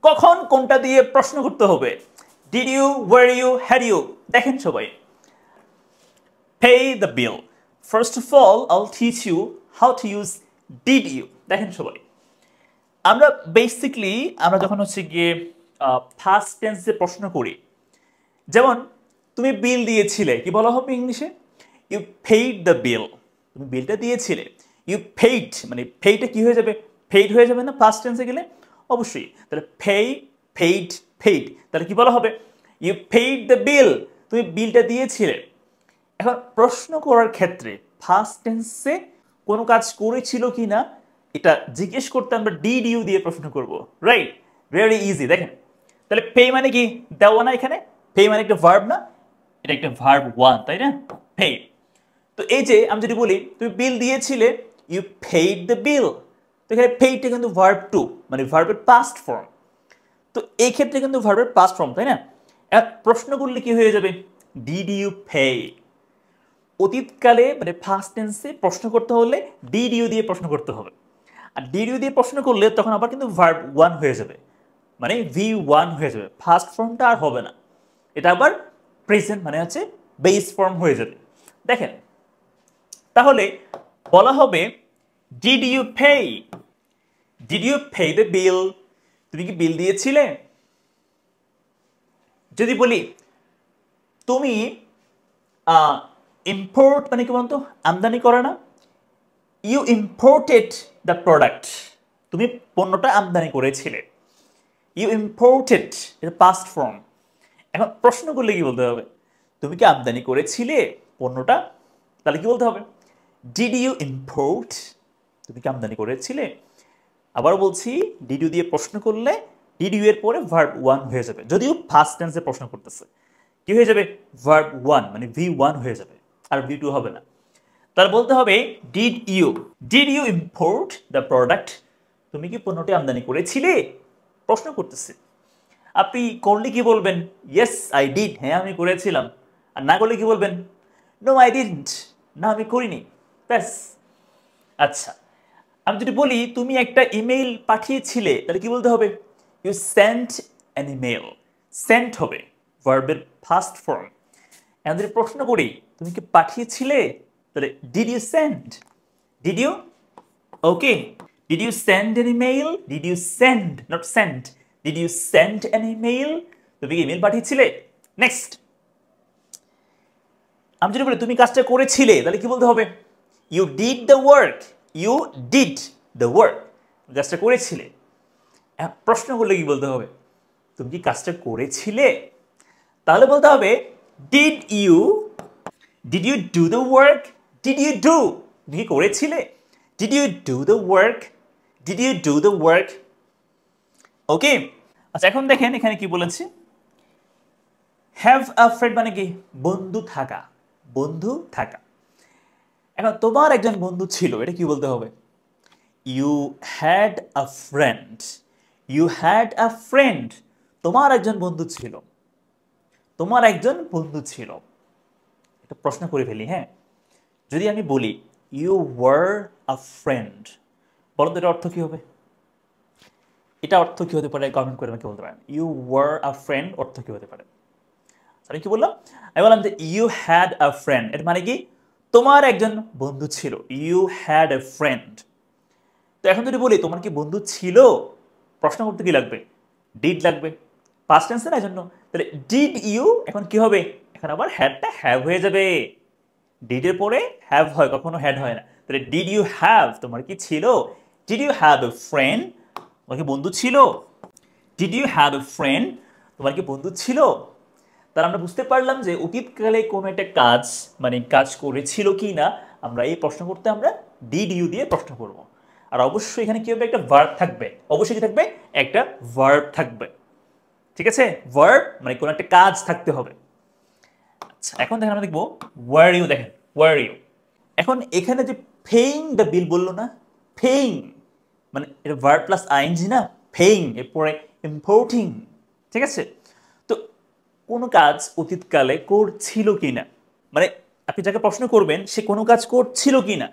কখন কোনটা দিয়ে প্রশ্ন করতে হবে? Did you, were you, had you. দেখেন সবাই, pay the bill. First of all I'll teach you how to use did you. দেখেন সবাই, আমরা বেসিকলি আমরা যখন হচ্ছে গিয়ে ফার্স্ট টেন্সে প্রশ্ন করি, যেমন তুমি বিল দিয়েছিলে, কি বলা হবে ইংলিশে? You paid the bill. তুমি বিলটা দিয়েছিলে, ইউ পেইড, মানে পেইডটা কি হয়ে যাবে? পেইড হয়ে যাবে না ফার্স্ট টেন্সে গেলে? অবশ্যই। তাহলে পেইড, পেইড, তাহলে কি বলা হবে? You paid the bill. তুমি বিলটা দিয়েছিলে। এখন প্রশ্ন করার ক্ষেত্রে ফার্স্ট টেন্সে কোনো কাজ করেছিল কি না এটা জিজ্ঞেস করতে আমরা ডিড ইউ দিয়ে প্রশ্ন করব, রাইট? Very easy. দেখেন, তাহলে পে মানে কি? দেওয়া না এখানে? পে মানে একটা ভার্ব না? এটা একটা ভার্ব ওয়ান, তাই না? পে। তো এই যে আমি যদি বলি তুমি বিল দিয়েছিলে, ইউ পেইড দ্য বিল, তো এখানে পেইডটা কিন্তু ভার্ব টু, মানে ভার্বের পাস্ট ফর্ম। তো এই ক্ষেত্রে কিন্তু ভার্বের পাস্ট ফর্ম, তাই না? প্রশ্ন করলে কি হয়ে যাবে? Did you pay. অতীতকালে মানে ফার্স্ট টেন্সে প্রশ্ন করতে হলে ডিড ইউ দিয়ে প্রশ্ন করতে হবে। আর ডিড ইউ দিয়ে প্রশ্ন করলে তখন আবার কিন্তু ভার্ব ওয়ান হয়ে যাবে, মানে ভি ওয়ান হয়ে যাবে, ফার্স্ট ফর্মটা আর হবে না, এটা আবার প্রেজেন্ট মানে হচ্ছে বেস ফর্ম হয়ে যাবে। দেখেন, তাহলে বলা হবে did you pay, did you pay the bill. তুমি কি বিল দিয়েছিলে? যদি বলি তুমি ইম্পোর্ট মানে কি বলতো? আমদানি করে না? You imported the product. তুমি পণ্যটা আমদানি করেছিলে। ইউ ইম্পোর্টেড, এটা পাস্ট ফর্ম। এখন প্রশ্ন করলে কি বলতে হবে? তুমি কি আমদানি করেছিলে পণ্যটা? তাহলে কি বলতে হবে? Did you import. তুমি কি আমদানি করেছিলে? আবার বলছি, ডিড ইউ দিয়ে প্রশ্ন করলে ডিড ইউ এর পরে ভার্ব ওয়ান হয়ে যাবে, যদিও ফার্স্ট টেন্সে প্রশ্ন করতেছে। কি হয়ে যাবে? ভার্ব ওয়ান, মানে ভি ওয়ান হয়ে যাবে, আর ভি টু হবে না। তাহলে বলতে হবে did you import the product. তুমি কি পণ্যটি আমদানি করেছিলে? প্রশ্ন করতেছে। আপনি করলে কি বলবেন? ইয়েস আই ডিড, হ্যাঁ আমি করেছিলাম। আর না করলে কি বলবেন? নো আই ডিডন্ট, না আমি করিনি। ব্যাস। আচ্ছা, আমি যদি বলি তুমি একটা ইমেইল পাঠিয়েছিলে, তাহলে কি বলতে হবে? You sent an email. Sent হবে ভার্বের ফার্স্ট ফর্ম। এখন যদি প্রশ্ন করি তুমি কি পাঠিয়েছিলে, তাহলে did you send, did you, okay, did you send an email, did you send, not send, did you send an email. তুমি কি ইমেইল পাঠিয়েছিলে? নেক্সট, আমি যদি বলি তুমি কাজটা করেছিলে, তাহলে কি বলতে হবে? You did the work, you did the work, কাজটা করেছিলে। প্রশ্ন করলে কি বলতে হবে? তুমি কি কাজটা করেছিলে? তাহলে বলতে হবে did you, did you do the work, did you do, তুমি কি করেছিলে? Did you do the work, did you do the work. Okay. আচ্ছা, এখন দেখেন এখানে কি বলেছে, হ্যাভ আ ফ্রেন্ড মানে কি? বন্ধু থাকা, বন্ধু থাকা। এখন তোমার একজন বন্ধু ছিল, এটা কি বলতে হবে? You had a friend, you had a friend. তোমার একজন বন্ধু ছিল, তোমার একজন বন্ধু ছিল। এটা প্রশ্ন করে ফেলি, হ্যাঁ। যদি আমি বলি ইউ ওয়ার আ ফ্রেন্ড, বলো তো এটা অর্থ কি হবে? এটা অর্থ কি হতে পারে? কমেন্ট করে আমাকে বলতে পারেন। ইউ ওয়ার আ ফ্রেন্ড অর্থ কি হতে পারে? আমি কি বললাম? আমি বললাম যে ইউ হ্যাড আ ফ্রেন্ড, এর মানে কি? তোমার একজন বন্ধু ছিল, ইউ হ্যাড এ ফ্রেন্ড। তো এখন যদি বলি তোমার কি বন্ধু ছিল, প্রশ্ন করতে কি লাগবে? ডিড লাগবে, পাস্ট টেন্স না, এজন্য। তাহলে ডিড ইউ, এখন কি হবে? এখন আবার হ্যাডটা হ্যাভ হয়ে যাবে। ডিডের পরে হ্যাভ হয়, কখনো হ্যাড হয় না। তাহলে ডিড ইউ হ্যাভ, তোমার কি ছিল? Did you have a friend, তোমার কি বন্ধু ছিল? Did you have a friend, তোমার কি বন্ধু ছিল? তাহলে আমরা বুঝতে পারলাম যে অতীতকালে কোনো একটা কাজ মানে কাজ করেছিল কি না, আমরা এই প্রশ্ন করতে আমরা ডিড ইউ দিয়ে প্রশ্ন করব। আর অবশ্যই এখানে কি হবে? একটা ভার্ব থাকবে, অবশ্যই কি থাকবে? একটা ভার্ব থাকবে। ঠিক আছে? ভার্ব মানে কোনো একটা কাজ থাকতে হবে। আচ্ছা, এখন দেখেন আমরা দেখবো ওয়ার ইউ। দেখেন ওয়ার ইউ, এখন এখানে যে পেইং দ্য বিল বললো না, পেইং মানে এটা ভার্ব প্লাস আইএনজি না, পেইং, এরপরে ইম্পোর্টিং। ঠিক আছে? তো কোনো কাজ অতীতকালে করছিল কিনা, মানে আপনি যাকে প্রশ্ন করবেন সে কোনো কাজ করছিল কিনা,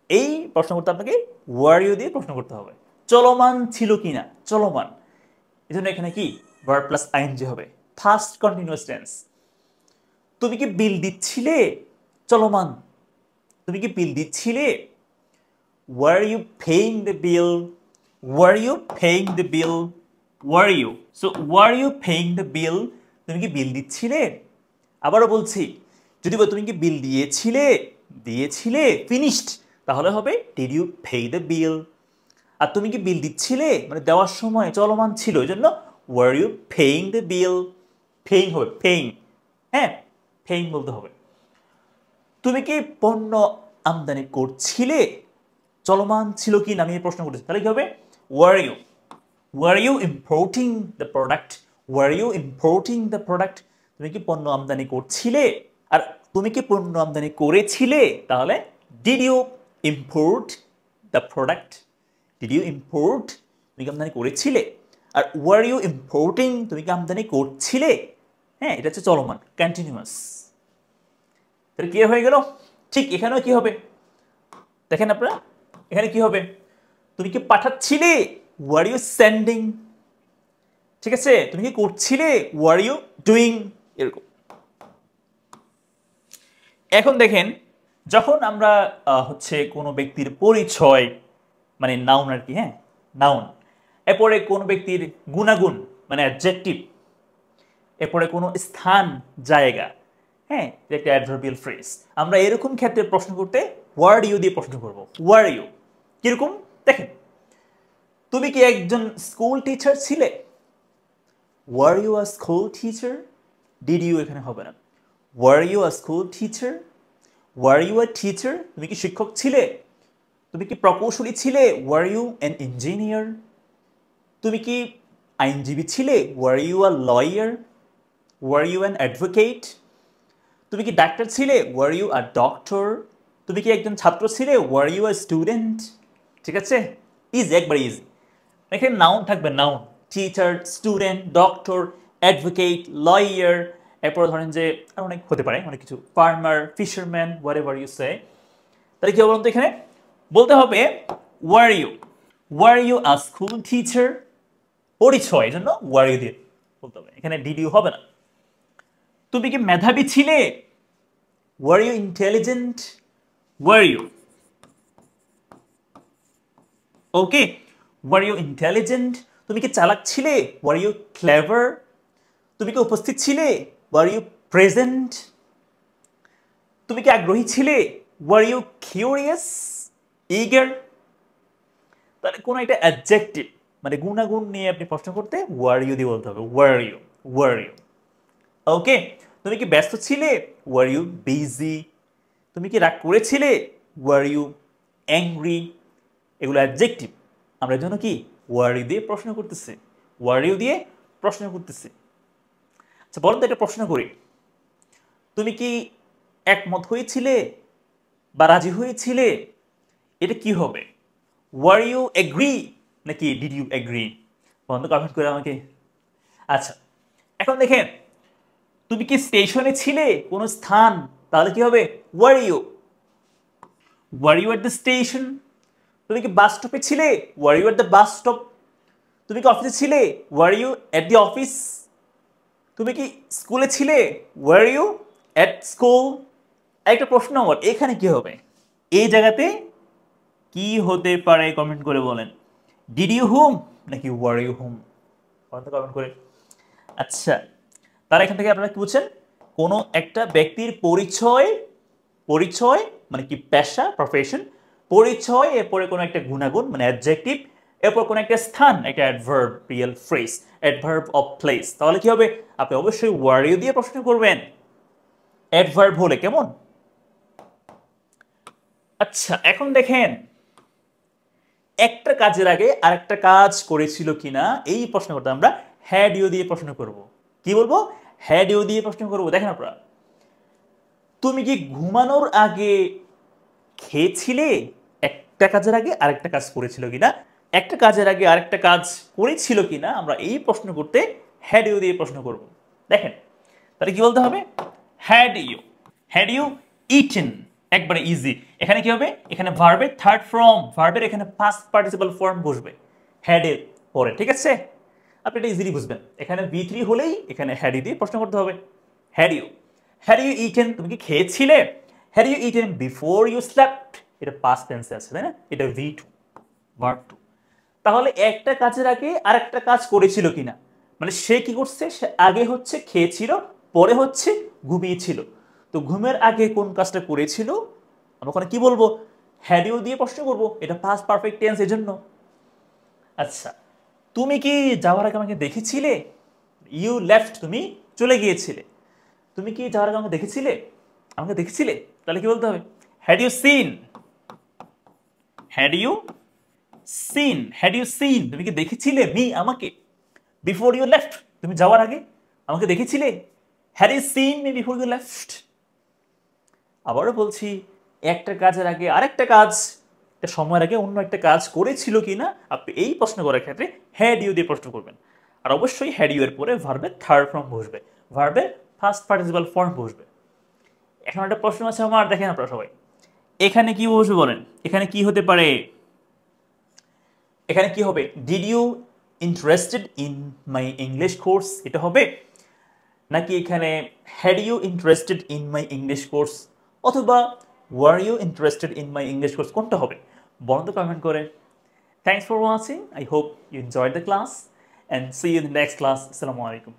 এই প্রশ্ন করতে আপনাকে ওয়ার ইউ দিয়ে প্রশ্ন করতে হবে। চলমান ছিল কিনা, চলমান, এজন্য এখানে কি ভার্ব প্লাস আইএনজি হবে ফার্স্ট কন্টিনিউয়াস টেন্স। তুমি কি বিল দিচ্ছিলে, চলমান। তুমি কি বিল দিচ্ছিলে, were you paying the bill, were you paying the bill, were you, so were you paying the bill, তুমি কি বিল দিচ্ছিলে। আবারও বলছি, যদি বলো তুমি কি বিল দিয়েছিলে, দিয়েছিলে ফিনিশড, তাহলে হবে did you pay the bill. আর তুমি কি বিল দিচ্ছিলে মানে দেওয়ার সময় চলমান ছিল, এই জন্য were you paying the bill, paying হবে পেইং, হ্যাঁ পেইং বলতে হবে। তুমি কি পণ্য আমদানি করছিলে, চলমান ছিল কি না, আমি এই প্রশ্ন করতেছি, তাহলে কি হবে were you importing the product, were you importing the product, তুমি কি পণ্য আমদানি করছিলে। আর তুমি কি পণ্য আমদানি করেছিলে, তাহলে did you import the product, did you import, তুমি কি আমদানি করেছিলে। আর ওয়ার ইউ ইম্পোর্টিং, তুমি কি আমদানি করছিলে, হ্যাঁ এটা হচ্ছে চলমান কন্টিনিউয়াস। তাহলে ক্লিয়ার হয়ে গেল। ঠিক এখানেও কি হবে দেখেন আপনারা, এখানে কি হবে, তুমি কি পাঠাচ্ছিলে, ওয়ার ইউ সেন্ডিং, ঠিক আছে, তুমি কি করছিলে, ওয়ার ইউ ডুইং, এরকম। এখন দেখেন, যখন আমরা হচ্ছে কোনো ব্যক্তির পরিচয় মানে নাউন আর কি, হ্যাঁ নাউন, এরপরে কোনো ব্যক্তির গুণাগুণ মানে অ্যাডজেক্টিভ, এরপরে কোনো স্থান জায়গা, হ্যাঁ একটা অ্যাডভার্বিয়াল ফ্রেজ, আমরা এরকম ক্ষেত্রে প্রশ্ন করতে ওয়ার্ড ইউ দিয়ে প্রশ্ন করব। ওয়ার ইউ কিরকম দেখেন, তুমি কি একজন স্কুল টিচার ছিলে, were you a school teacher, did you এখানে হবে না, were you a school teacher, were you a teacher, তুমি কি শিক্ষক ছিলে, তুমি কি প্রকৌশলী ছিলে, ওয়ার ইউ অ্যান ইঞ্জিনিয়ার, তুমি কি আইনজীবী ছিলে, were you a lawyer, were you an advocate, তুমি কি ডাক্তার ছিলে, ওয়ার ইউ আ ডক্টর, তুমি কি একজন ছাত্র ছিলে, ওয়ার ইউ আ স্টুডেন্ট, ঠিক আছে ইজি, একবার ইজি। এখানে নাউন থাকবে, noun, teacher, student, doctor, advocate, lawyer, এরপর ধরেন যে আর অনেক হতে পারে, অনেক কিছু, farmer, fisherman, whatever you say. তাহলে কি বলুন তো, এখানে বলতে হবে were you a school teacher, পরিচয় জন্য ওয়ার ইউ দিয়ে বলতে হবে, এখানে ডিড ইউ হবে না। তুমি কি মেধাবী ছিলে, were you intelligent, were you, okay were you intelligent, তুমি কি চালাক ছিলে, ওয়ার ইউ ক্লেভার, তুমি কি উপস্থিত ছিলে, ওয়ার ইউ প্রেজেন্ট, তুমি কি আগ্রহী ছিলে, ওয়ার ইউ কিউরিয়াস, ইগার। তাহলে কোনো একটা অ্যাডজেক্টিভ মানে গুণাগুণ নিয়ে আপনি প্রশ্ন করতে ওয়ার ইউ দিয়ে বলতে হবে, ওয়ার ইউ, ওয়ার ইউ, ওকে। তুমি কি ব্যস্ত ছিলে, ওয়ার ইউ বিজি, তুমি কি রাগ করেছিলে, ওয়ার ইউ অ্যাংরি, এগুলো অ্যাডজেক্টিভ, আমরা জন্য কি ওয়ার ইউ দিয়ে প্রশ্ন করতেছি, ওয়ার ইউ দিয়ে প্রশ্ন করতেছি। আচ্ছা বলুন তো একটা প্রশ্ন করি, তুমি কি একমত হয়েছিলে বা রাজি হয়েছিলে, এটা কি হবে, ওয়ার ইউ এগ্রি নাকি ডিড ইউ এগ্রি, বন্ধু কমেন্ট করে আমাকে। আচ্ছা এখন দেখেন, তুমি কি স্টেশনে ছিলে, কোনো স্থান, তাহলে কি হবে were you at the station, তুমি কি বাস স্টপে ছিলে, were you at the bus stop, তুমি কি অফিসে ছিলে, were you at the office, তুমি কি স্কুলে ছিলে, ওয়ার ইউ এট স্কুল। একটা প্রশ্ন আমার, এখানে কি হবে, এই জায়গাতে কি হতে পারে কমেন্ট করে বলেন, ডিড ইউ হোম নাকি ওয়ার ইউ হোম, কমেন্ট করে। আচ্ছা তারা এখান থেকে আপনারা কি বুঝছেন, কোনো একটা ব্যক্তির পরিচয়, পরিচয় মানে কি পেশা, প্রফেশন, পরিচয়, এরপরে কোনো একটা গুণাগুণ মানে অ্যাডজেক্টিভ, এরপর কোনো একটা স্থান একটা adverbial phrase, adverb of place, তাহলে কি হবে, আপনি অবশ্যই ওয়ার ইউ দিয়ে প্রশ্ন করবেন অ্যাডভার্ব হলে, কেমন। আচ্ছা এখন দেখেন, একটা কাজের আগে আরেকটা কাজ করেছিল কিনা এই প্রশ্ন করতে আমরা হ্যাড ইউ দিয়ে প্রশ্ন করব। কি বলবো, হ্যাড ইউ দিয়ে প্রশ্ন করব। দেখেন আপনারা, তুমি কি ঘুমানোর আগে খেয়েছিলে, একটা কাজের আগে আরেকটা কাজ করেছিল কিনা, একটা কাজের আগে আরেকটা কাজ করেছিল কিনা, আমরা এই প্রশ্ন করতে হ্যাড ইউ দিয়ে প্রশ্ন করব। দেখেন তাহলে কি বলতে হবে, হ্যাড ইউ ইটেন, একবারে ইজি। এখানে কি হবে, এখানে ভার্বের থার্ড ফর্ম, ভার্বের এখানে পাস্ট পার্টিসিপাল ফর্ম বসবে হ্যাড এর পরে, ঠিক আছে। আপনি এটা ইজিলি বুঝবেন। এখানে V3 হলেই এখানে হ্যাড ইউ দিয়ে প্রশ্ন করতে হবে। হ্যাড ইউ ইটেন, তুমি কি খেয়েছিলে? Had you eaten before you slept, এটা পাস্ট টেন্সে আছে, তাই না? এটা V2 ভার্ব 2। তাহলে একটা কাজের আগে আরেকটা কাজ করেছিল কিনা, মানে সে কি করছে, সে আগে হচ্ছে খেয়েছিল, পরে হচ্ছে ঘুমিয়েছিল। তো ঘুমের আগে কোন কাজটা করেছিল, আমরা ওখানে কি বলবো? হ্যাড ইউ দিয়ে প্রশ্ন করবো, এটা পাস্ট পারফেক্ট টেন্স এর জন্য। আচ্ছা, তুমি কি যাওয়ার আগে আমাকে দেখেছিলে? ইউ লেফট, তুমি চলে গিয়েছিলে। তুমি কি যাওয়ার আগে আমাকে দেখেছিলে? আমাকে দেখেছিলে, তাহলে কি বলতে হবে? Had you seen, had you seen, had you seen, তুমি কি দেখেছিলে মি, আমাকে? বিফোর ইউ লেফট, তুমি যাওয়ার আগে আমাকে দেখেছিলে? Had you seen me before you left. আবারও বলছি, একটা কাজের আগে আরেকটা কাজ, একটা সময়ের আগে অন্য একটা কাজ করেছিল কিনা, আপনি এই প্রশ্ন করার ক্ষেত্রে হ্যাড ইউ দিয়ে প্রশ্ন করবেন। আর অবশ্যই হ্যাড ইউ এর পরে ভার্বের থার্ড ফর্ম বসবে, ভার্বের ফার্স্ট পার্টিসিপাল ফর্ম বসবে। এখন একটা প্রশ্ন আছে আমার, দেখেন আপনারা সবাই, এখানে কি বসবে বলেন? এখানে কি হতে পারে? এখানে কি হবে? Did you interested in my English course, এটা হবে? নাকি এখানে had you interested in my English course, অথবা were you interested in my English course, কোনটা হবে? বন্ধ কমেন্ট করে। Thanks for watching, I hope you enjoyed the class and see you in the next class. আসসালামু আলাইকুম।